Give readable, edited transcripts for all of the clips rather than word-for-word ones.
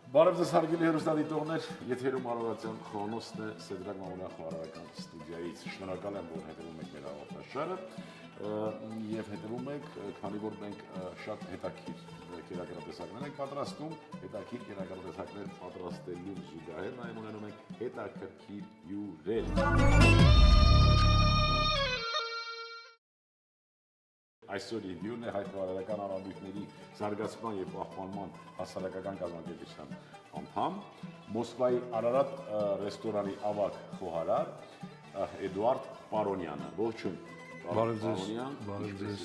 Բարև ձեզ հարգելի հեռուստադիտողներ, եթերում Արարատյան Խոհանոցն է Սեդրակ Մամուլյան խաղարարական ստուդիայից։ Շնորհակալ եմ, որ հետևում եք մեր հաղորդաշարը եւ հետևում եք, քանի որ մենք շատ հետաքրքիր կերակրատեսակներ ենք պատրաստում, հետաքրքիր կերակրատեսակներ պատրաստելու զուգահեռ նաեւ ունենում ենք հետաքրքիր հյուրեր։ Այսօր հյուրն է հայ-խաղարարական ավանդույթների զարգացման եւ պահպանման հասարակական կազմակերպության անդամ, Մոսկվայի Արարատ ռեստորանի ավագ խոհարար Էդուարդ Պարոնյանը։ Ողջույն։ Բարև ձեզ, բարև ձեզ։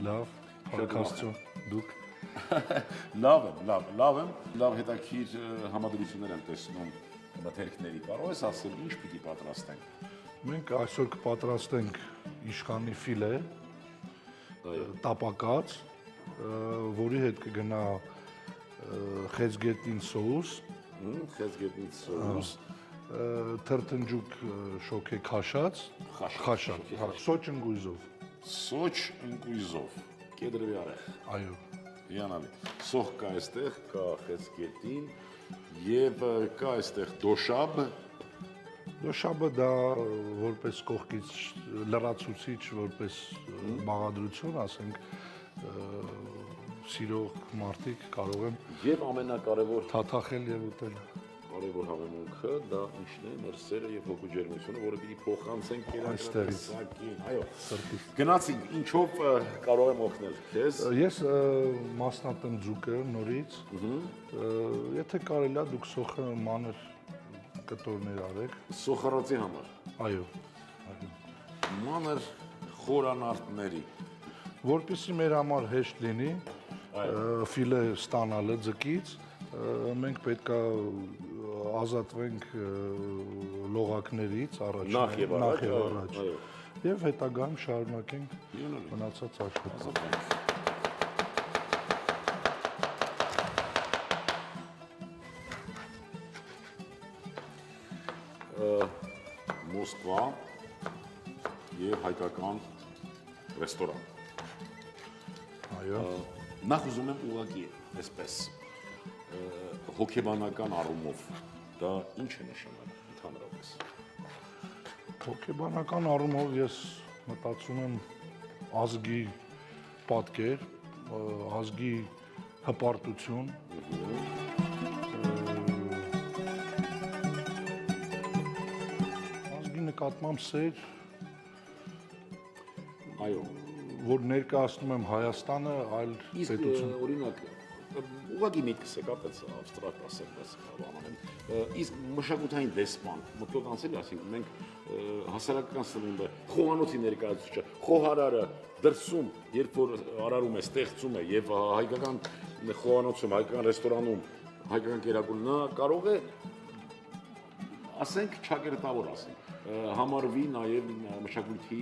Լավ, փառքաստու, դուք։ Լավ հետաքրքիր համադրություններ եմ տեսնում մթերքների։ Կարող ես ասել, ինչ պիտի պատրաստենք։ Մենք այսօր կպատրաստենք իշխանի ֆիլե, տապակած, որի հետ կգնա խեցգետնին սոուս, թրթնջուկ շոքե քաշած, սոճ ընկույզով։ Սոճ ընկույզով, կեդրվի արեղ։ Այո։ Հիանալի։ Սոխ կա այստեղ, կա խեցգետին եւ կա այստեղ դոշաբ։ Դոշաբը դա որպես կողքից լրացուցիչ, որպես բաղադրություն, ասենք, սիրող մարդիկ կարող են եւ ամենակարևոր թաթախել եւ ուտել։ Կարևոր հավելումքը դա ինչն է, մեր սերը եւ հոգու ջերմությունը, որը պիտի փոխանցենք կերակրատեսակին։ Այո, գնացինք, ինչով կարող եմ օգնել քեզ։ Ես մասնատեմ ձուկը նորից։ Եթե կարելի է դուք սոխը մանր կտորներ արեք։ Սոխարածի համար։ Այո։ Մանր խորանարդների։ Որպեսզի մեր համար հեշտ լինի ֆիլե ստանալը ձկից, մենք պետք է ազատվենք լողակներից նախ եւ առաջ եւ հետագայում շարունակենք մնացած աշխատանքը։ Մոսկվա եւ հայկական ռեստորան։ Այո։ Նախ ուզում եմ ուղղակի այսպես հոգեբանական առումով դա ինչ է նշանակում ընդհանրապես։ Հոգեբանական առումով ես մտածում եմ ազգի պատկեր, ազգի հպարտություն, ազգի նկատմամբ սեր, այո, որ ներկայացնում եմ Հայաստանը այլ պետություն։ Օրինակ ուղղակի միտքս է կապեց абստրակտ ասել, բայց բանանեմ։ Իսկ մշակութային դեսպան, մտքով անցել, ասենք մենք հասարակական սնունդը, խոհանոցի ներկայացուցիչը, խոհարարը դրսում, երբ որ արարում է, ստեղծում է եւ հայկական խոհանոցում, հայկական ռեստորանում, հայկական կերակուրն նա կարող է ասենք ճակերտավոր ասենք համարվի նաև մշակույթի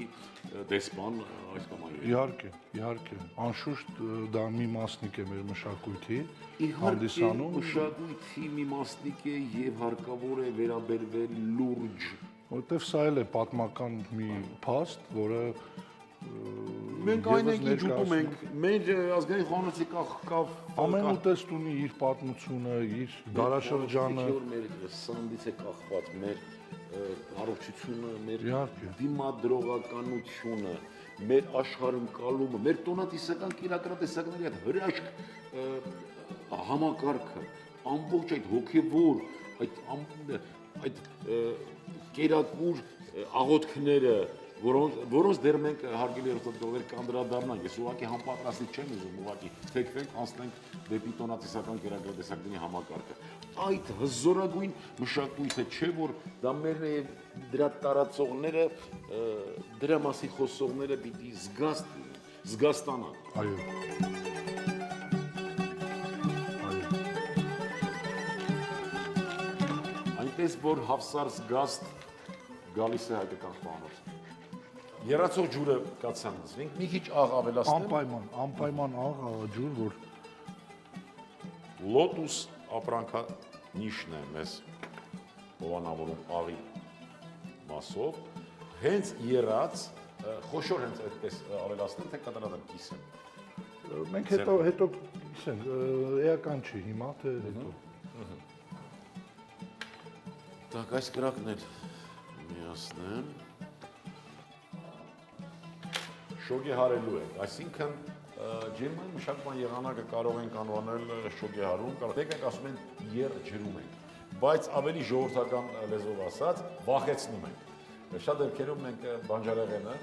դեսպան այս կամ այլ։ Իհարկե, անշուշտ դա մի մասնիկ է մեր մշակույթի հանդիսանում։ Մշակույթի մի մասնիկ է եւ հարկավոր է վերաբերվել լուրջ, որտեվ սա էլ է պատմական մի փաստ, որը մենք այն ենք ինչ ուտում ենք, մեր ազգային խոհանոցի կա ամեն ուտեստ ունի իր պատմությունը, իր դարաշրջանը, մեր սննդից է կախված մեր առողջությունը, մեր Իհարկե։ դիմադրողականությունը, մեր աշխարհընկալումը, մեր տոնատիսական կերակրատեսակների այդ հրաշք համակարգը, ամբողջ այդ հոգևոր, այդ կերակուր աղոթքները, որոնց դեռ մենք հարգելի հեռուստադիտողներ կանդրադառնանք, ես ուղղակի համապատրաստի չեմ ուզում, ուղղակի թեքվենք, անցնենք դեպի տոնատիսական կերակրատեսակների համակարգը։ Այդ հզորագույն մշակույթը չէ, որ դա մերն է եւ դրա տարածողները, դրա մասին խոսողները պիտի զգաստանան։ Այո։ Այնպես որ հավսար զգաստ գալիս է հայկական խոհանոց։ Երացող ջուրը կացանցվենք, մի քիչ աղ ավելացնեմ։ Անպայման աղ ջուր, որ Լոտուս ապրանքանիշն է մեզ հովանավորում աղի մասով, հենց երած, խոշոր հենց այդպես ավելացնեմ, թե կտրատեմ կիսեմ։ Մենք հետո կիսենք, էական չի հիմա, թե հետո։ Так, այս կրակն էլ միացնեմ։ Շոգի հարելու ենք, այսինքն ջերմային մշակման եղանակը կարող ենք անվանել շոգի հարում, կարող եք ասում են եռջրում ենք, բայց ավելի ժողովրդական լեզվով ասած վախեցնում ենք։ Շատ դեպքերում մենք բանջարեղենը,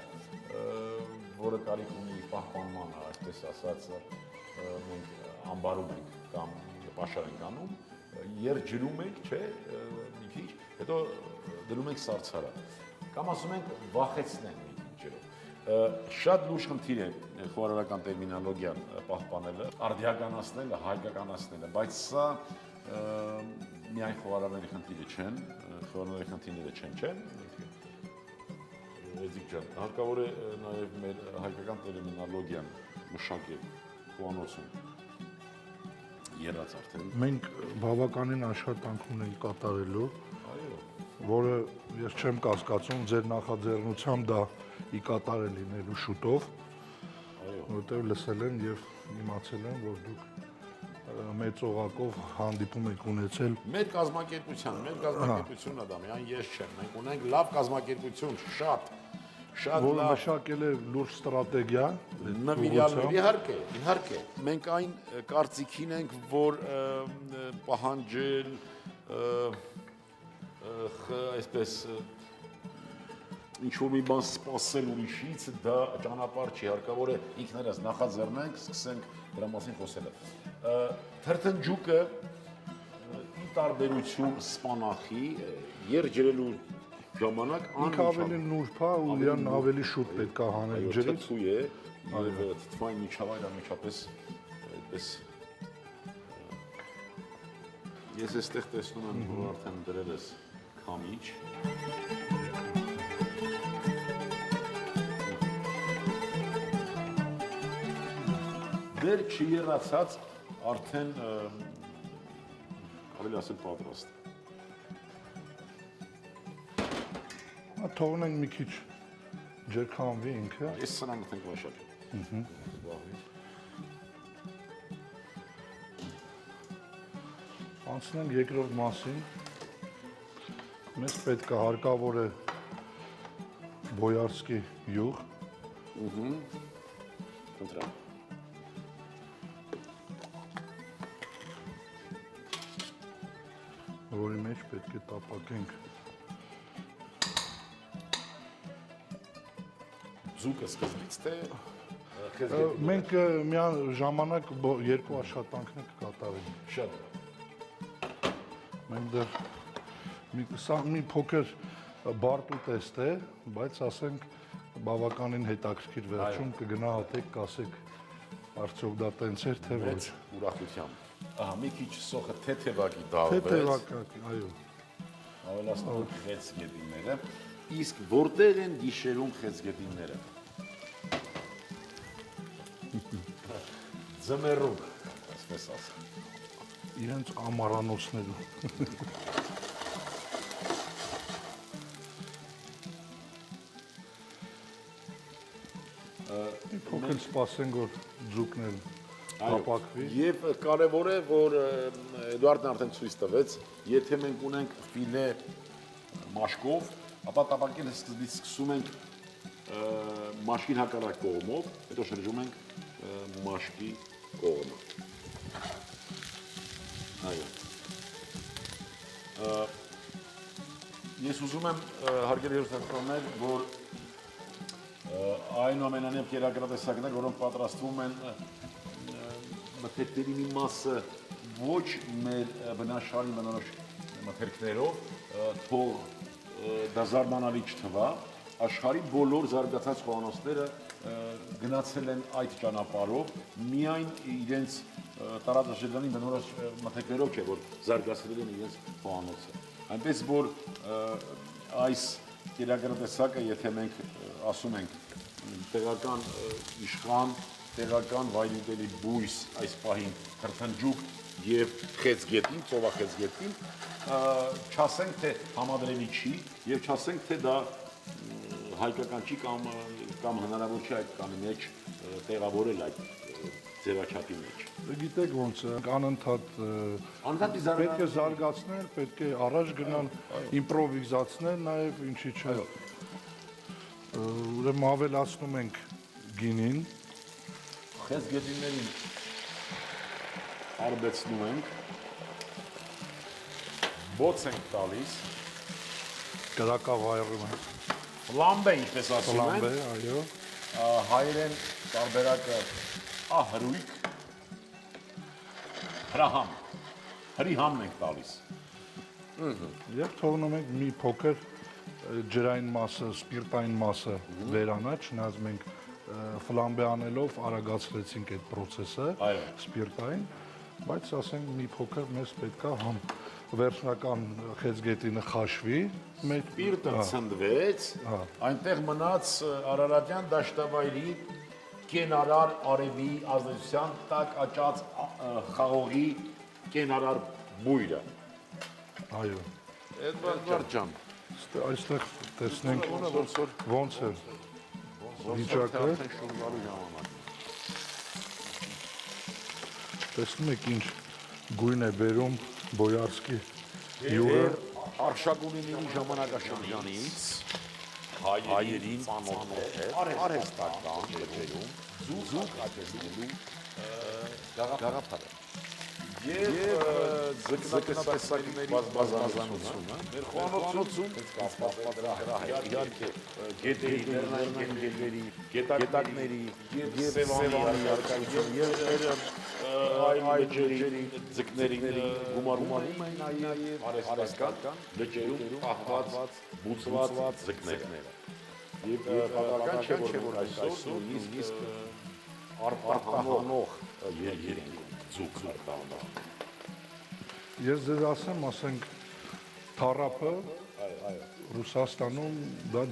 որը կարիք ունի պահպանմանը, այսպես ասած, մենք ամբարում ենք կամ պաշար ենք անում, եռջրում ենք, չէ, մի քիչ, հետո դնում ենք սառցարան, կամ ասում ենք վախեցնենք մի քիչ ջրով։ Շատ լուրջ խնդիր է խոհարարական տերմինոլոգիան պահպանելը, արդիականացնելը, հայկականացնելը, բայց սա միայն խոհարարների խնդիրը չեն, խոհարարների խնդիրները չեն։ Էդիկ ջան, հարկավոր է նաև մեր հայկական տերմինոլոգիան մշակել խոհանոցում եռած արդեն։ Մենք բավականին աշխատանք ունենք կատարելու, Այո, որը ես չեմ կասկածում ձեր նախաձեռնությամբ դա ի կատարել լինելու շուտով, որտեղ լսել եմ եւ իմացել եմ, որ դուք մեծ օղակով հանդիպում եք ունեցել։ Մեր կազմակերպությունը դա միայն ես չեմ, մենք ունենք լավ կազմակերպություն, շատ Որ լավ մշակել է լուրջ ստրատեգիա, նվիրյալներ, իհարկե, մենք այն կարծիքին ենք, որ պահանջել այսպես ինչ-որ մի բան սպասել ուրիշից, դա ճանապարհ չի, հարկավոր է ինքներս նախաձեռնենք, սկսենք դրա մասին խոսելը։ Թրթնջուկը ի տարբերություն սպանախի եռջրելու ժամանակ ավելի նուրբ է ու իրան ավելի շուտ պետք է հանել ջրից։ Թթու է եւ թթվային միջավայրը միջապես այդպես ես այստեղ տեսնում եմ, որ արդեն դրել ես քամիչ։ Դեր չերացած արդեն ավելի ասել պատրաստ։ Թողնենք մի քիչ ջրքանվի ինքը։ Ես սրանք մտենք վաշակ։ Անցնենք երկրորդ մասին։ Մեզ պետք է հարկավոր է բոյարսկի յուղ։ Խնդրեմ։ Որի մեջ պետք է տապակենք Ձուկը սկզբից թե խեցգետի։ մենք միան ժամանակ երկու աշխատանքներ կկատարենք։ Շատ։ Մենք դեռ սա մի փոքր բարդ ուտեստ է, բայց ասենք բավականին հետաքրքիր վերջում կգնահատեք, կասեք արդյոք դա տենց էր թե ոչ։ Մեծ ուրախությամբ։ Ահա մի քիչ սոխը թեթևակի դալվեց։ Թեթևակի, այո։ Ավելացնում ենք խեցգետինները։ Իսկ որտեղ են գիշերում խեցգետինները։ Ձմեռում, այսպես ասեմ։ Իրենց ամառանոցներում։ Մի փոքր սպասենք, որ ձուկներն տապակվի։ Եվ կարևոր է, որ Էդուարդն արդեն ցույց տվեց, եթե մենք ունենք ֆիլե մաշկով, ապա տապակելը սկզբից սկսում ենք մաշկին հակառակ կողմով, հետո շրջում ենք մաշկի կողմը։ Այո։ Ես ուզում եմ հարգելի հեռուստատեսողներ, որ այնուամենայնիվ կերակրատեսակներ, որոնք պատրաստվում են մթերքների մի մասը ոչ մեր բնաշարի բնորոշ մթերքներով, թող դա զարմանալի չթվա, աշխարհի բոլոր զարգացած խոհանոցները գնացել են այդ ճանապարհով, միայն իրենց տարածաշրջանի բնորոշ մթերքներով չէ, որ զարգացրել են իրենց խոհանոցը։ Այնպես որ այս կերակրատեսակը, եթե մենք ասում ենք տեղական իշխան, տեղական վայրուտելի բույս այս պահին թրթնջուկ եւ խեցգետին, ծովախեցգետին, չասենք թե համադրելի չի եւ չասենք թե դա հայկական չի կամ հնարավոր չի այդ կանի մեջ տեղավորել այդ ձևաչափի մեջ։ Գիտեք ոնց է, անընդհատ Անընդհատ պետք է զարգացնել, պետք է առաջ գնալ, իմպրովիզացնել նաև ինչի՞ չէ։ Ուրեմն ավելացնում ենք գինին, Խես գետիններին արբեցնում ենք, բոց ենք տալիս, կրակավայրում ենք, լամբե, ինչպես ասում լամբե, են, այո, հայերեն տարբերակը հրույք, հրահամ, հրիհամն ենք տալիս։ եւ թողնում ենք մի փոքր ջրային մասը, սպիրտային մասը վերանա, չնայած մենք ֆլամբե անելով արագացրեցինք այդ process-ը, Այո։ սպիրտային, բայց ասենք մի փոքր մեզ պետքա համ վերջնական խեցգետինը խաշվի, մեր Սպիրտը ցնդվեց, այնտեղ մնաց Արարատյան դաշտավայրի կենարար արևի ազդեցության տակ աճած խաղողի կենարար բույրը։ այո, Էդվարդ ջան, այստեղ տեսնենք ոնց է վիճակը, շունգալու ժամանակ։ տեսնում եք ինչ գույն է բերում Բոյարսկի յուղը, Արշակունիների ժամանակաշրջանից հայերին ծանոթ է արհեստական լճերում զուգ աճեցնելու գաղափարը։ Եվ ձկնատեսակների բազմազանությունը մեր խոհանոցում կապված դրա իհարկե գետերի, լեռնային գետերի, գետակների եւ սևանի արկայություն եւ այլ լճերի ձկների գումարում են նաեւ արհեստական լճերում պահված բուծված ձկները։ Եվ պատահական չէ որ այսօր նույնիսկ արփահանող երկիրն զուգ տանող։ ես ձեզ ասենք թառափը Ռուսաստանում դա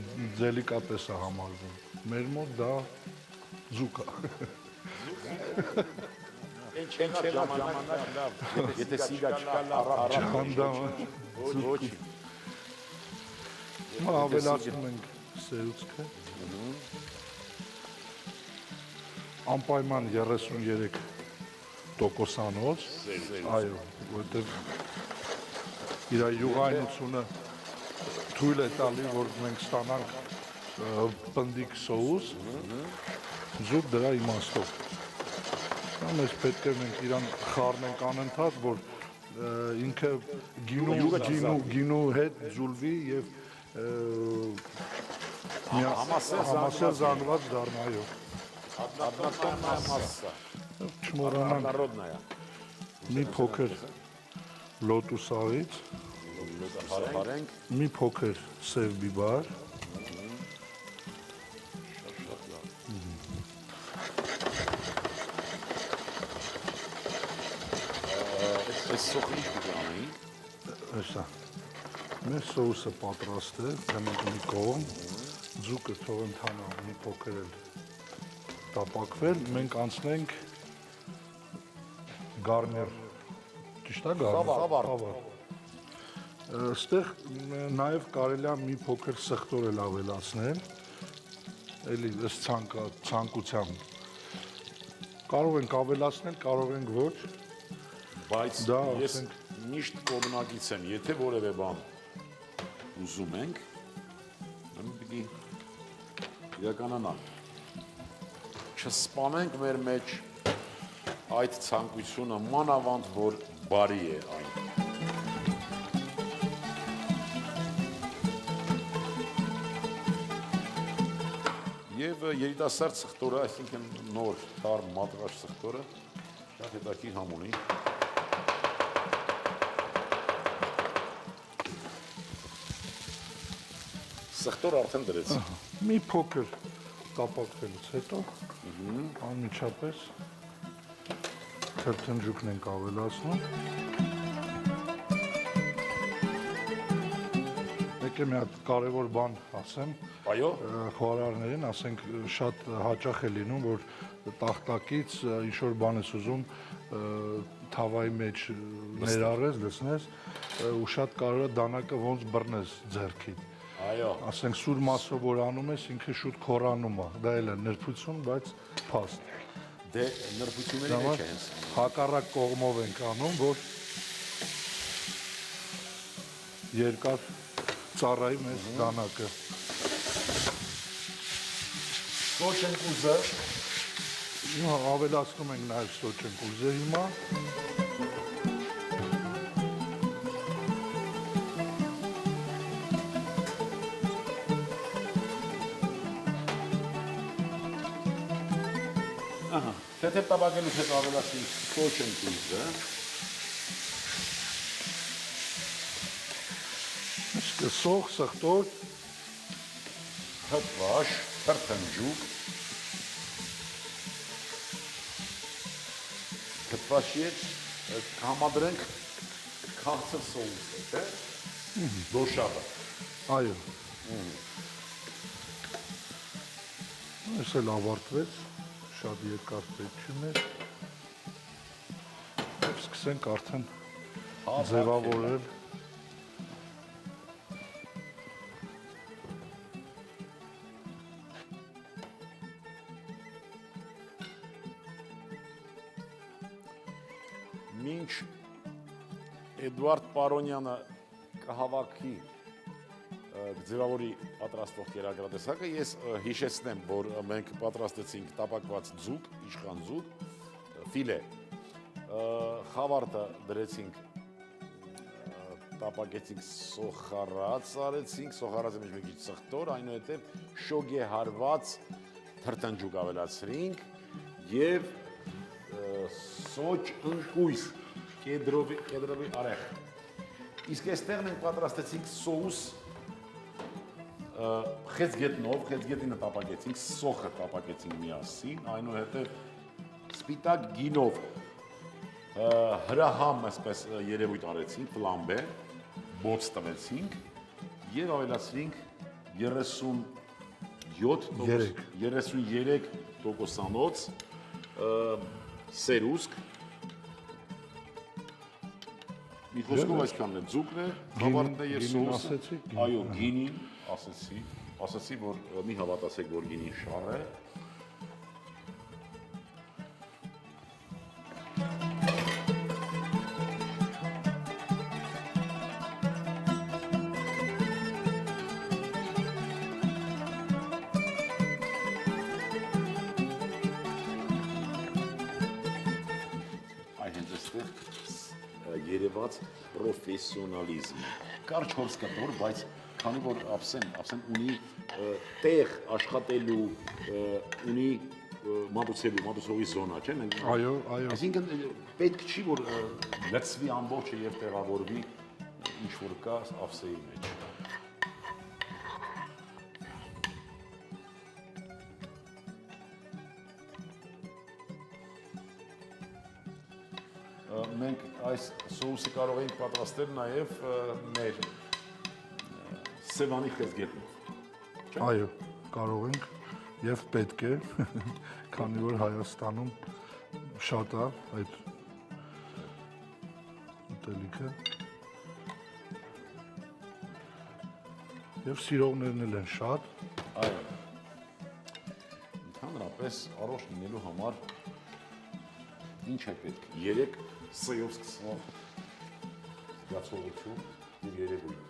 դելիկատես է համարվում, մեր մոտ դա ձուկ է։ Ինչ ժամանակ լավ, եթե սիգա չկա լավ Ջանդամը ոչ։ Հիմա ավելացնում ենք սերուցքը։ Անպայման 33 տոկոսանոց, այո, որտեղ իր յուղայնությունը թույլ է տալի, որ մենք ստանանք պնդիկ սոուս, զուտ դրա իմաստով։ Մեզ պետք է մենք իրան խառնենք անընդհատ, որ ինքը գինու հետ ձուլվի և համասեր զանգված դառնա, այո։ Однотонная масса, Չմոռանանք однородная. մի փոքր լոտուսաղից, Հարենք մի փոքր սև բիբար, այս սոխրի կգանեի, հեսա, մեր սոուսը պատրաստ է, դեմենք մի կողմ, ձուկը թող ընթանա մի փոքր էլ տապակվել, մենք անցնենք գարներ, ճիշտ է գարներ, Ստեղ նաև կարելի է մի փոքր սխտոր էլ ավելացնել, էլի ըստ ցանկության, կարող ենք ավելացնել, կարող ենք ոչ, բայց Դա ես ասենք- միշտ կողմնակից եմ, եթե որևէ բան ուզում ենք, պիտի իրականանալ։ Չսպանենք մեր մեջ այդ ցանկությունը, մանավանդ որ բարի է այն։ Եվ երիտասարդ սխտորը, այսինքն նոր թարմ մատղաշ սխտորը, շատ հետաքրքիր համ ունի։ Սխտորը արդեն դրեց։ մի փոքր տապակվելուց հետո, անմիջապես թրթնջուկն ենք ավելացնում, մեկ է մի հատ կարևոր բան ասեմ, Այո, խոհարարներին, ասենք շատ հաճախ է լինում, որ տախտակից ինչ-որ բան ես ուզում թավայի մեջ ներառես, լցնես, ու շատ կարող է դանակը ոնց բռնես ձեռքիդ։ այո, Ասենք սուր մասով որ անում ես, ինքը շուտ քորանում է, դա էլ է նրբություն, բայց փաստ։ դե նրբությունների մեջ է հենց։ Հակառակ կողմով ենք անում, որ երկար ծառայի մեզ դանակը։ Սոչենկուզը Ավելացնում ենք նաև սոչենկուզը հիմա։ թեթև տապակելուց հետո ավելացնենք սոչենկուզը։ Սող, սխտոր, թթվաշ, թրթնջուկ, թթվաշի հետ կհամադրենք քաղցր սոուսը, թե? Դոշաբը։ այո։ Այս էլ ավարտվեց, շատ երկար պետք չուներ։ Եվ սկսենք արդեն ձևավորել։ Մինչ Էդվարդ Պարոնյանը կհավաքի ձևավորի պատրաստող կերակրատեսակը, ես հիշեցնեմ, որ մենք պատրաստեցինք տապակված ձուկ, իշխան ձուկ, ֆիլե, խավարտը դրեցինք, տապակեցինք սոխարած արեցինք, սոխարածը մեջ մի քիչ սխտոր, այնուհետև շոգե հարված թրտնջուկ ավելացրինք եւ սոչ ընկույզ, կեդրովի արեղ։ Իսկ այստեղ մենք պատրաստեցինք սոուս խեցգետնով, խեցգետնինը տապակեցինք, սոխը տապակեցինք միասին, այնուհետև սպիտակ գինով հրահամ այսպես երևույթ արեցինք, ֆլամբե, բոց տվեցինք եւ ավելացրինք 33%-անոց սերուսկ։ Մի խոսքով այսքանն է, ձուկն է, խավարտն է եւ սոուսը։ Այո, գինին ասացի, որ մի հավատացեք, որ գինին շառ է։ Երևաց պրոֆեսիոնալիզմը։ Կարճ հորսկատոր, բայց քանի որ Աբսեն ունի տեղ աշխատելու, ունի մատուցողի զոնա, չէ՞։ Այո։ Այսինքն պետք չի, որ լցվի ամբողջը եւ տեղավորվի ինչ որ կա Աբսեի մեջ։ Մենք այս սոուսը կարող ենք պատրաստել նաև մեր սևանի խեցգետնով։ Այո, կարող ենք եւ պետք է, քանի որ Հայաստանում շատ է այդ ուտելիքը։ Եվ սիրողներն էլ են շատ։ Այո։ Ընդհանրապես առողջ լինելու համար ինչ է պետք։ 3 սեյով սկսող զգացողություն եւ երևույթ։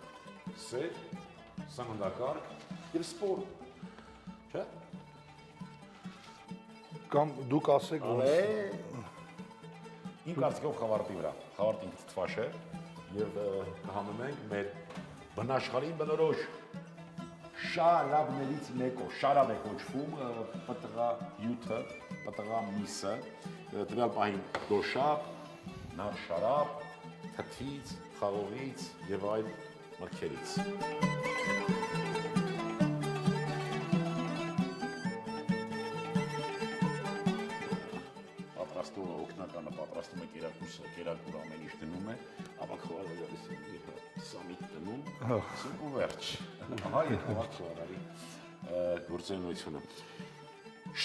Սեր, սննդակարգ եւ սպորտ։ Չէ՞։ Կամ դուք ասեք, որ իմ կարծիքով խավարտի վրա։ Խավարտը ինքը թթվաշ է եւ կհամեմենք մեր բնաշխարհին բնորոշ շարաբներից մեկով, շարաբ է կոչվում պտղա հյութը, պտղա միսը, տվյալ պահին դոշապ, նար շարաբ, թթվից, խաղողից եւ այլ մրգերից։ Պատրաստողը օգնականը պատրաստում է կերակուր ամեն ինչ դնում է, ապա խոհարը գալիս է սամիտ դնում, ասում ու վերջ։ Ահա եւ հավաք խոհարի գործունեությունը։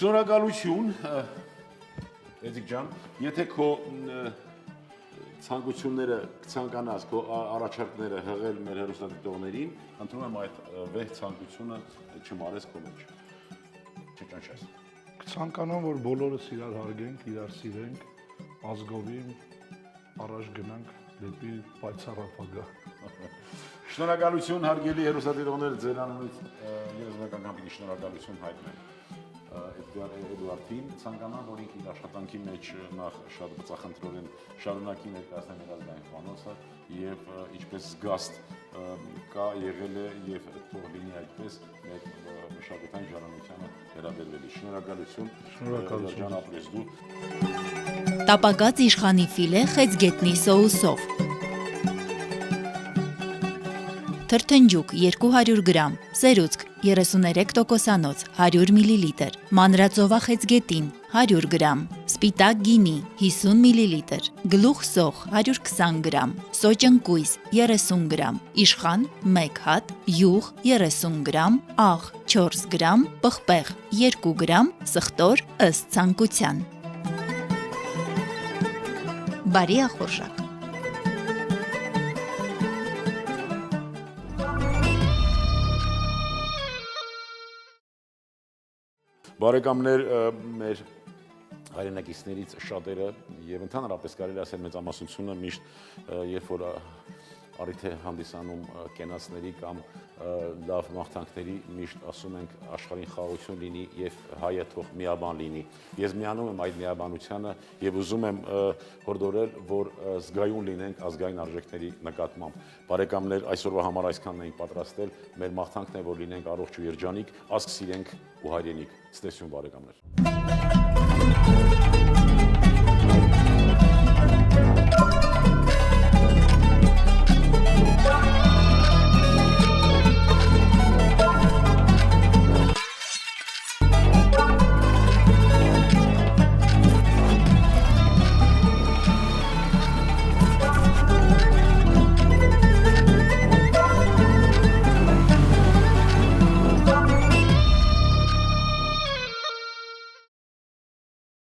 Շնորհակալություն, Էդիկ ջան, եթե քո ցանկությունները կցանկանաս, քո առաջարկները հղել մեր հեռուստադիտողներին, խնդրում եմ այդ վեհ ցանկությունը չմարես քո մեջ։ Չճանչես։ Կցանկանամ, որ բոլորս իրար հարգենք, իրար սիրենք, ազգովին առաջ գնանք դեպի պայծառ ապագա։ Շնորհակալություն հարգելի հեռուստադիտողներ, ձեր անունից ես անգամ պիտի շնորհակալություն հայտնեմ Էդուարդին, ցանկանամ, որ ինքը իր աշխատանքի մեջ նախ շատ բծախնդրորեն շարունակի ներկայացնել մեր ազգային խոհանոցը եւ ինչպես զգաստ կա եղել է եւ թող լինի այդպես մեր մշակութային ժառանգությանը վերաբերվելի։ Շնորհակալություն ջան ապրես դու։ Տապակած իշխանի ֆիլե խեցգետնի սոուսով։ Թրթնջուկ 200 գրամ, սերուցք 33%, 100 մլ, մանրածովախեցգետին 100 գրամ, սպիտակ գինի 50 մլ, գլուխ սոխ 120 գրամ, սոճընկույզ 30 գրամ, իշխան 1 հատ, յուղ 30 գրամ, աղ 4 գրամ, պղպեղ 2 գրամ, սխտոր ըստ ցանկության։ Բարի ախորժակ։ Բարեկամներ, մեր հայրենակիցներից շատերը եւ ընդհանրապես կարելի ասել մեծամասնությունը միշտ երբ որ առիթ է հանդիսանում կենացների կամ լավ մաղթանքների միշտ ասում ենք աշխարհին խաղաղություն լինի եւ հայը թող միաբան լինի։ Ես միանում եմ այդ միաբանությանը եւ ուզում եմ հորդորել, որ զգայուն լինենք ազգային արժեքների նկատմամբ։ Բարեկամներ, այսօրվա համար այսքանն ենք պատրաստել։ Մեր մաղթանքն է, որ լինենք առողջ ու երջանիկ, ազգ սիրենք ու հայրենիք։ Ցտեսություն բարեկամներ։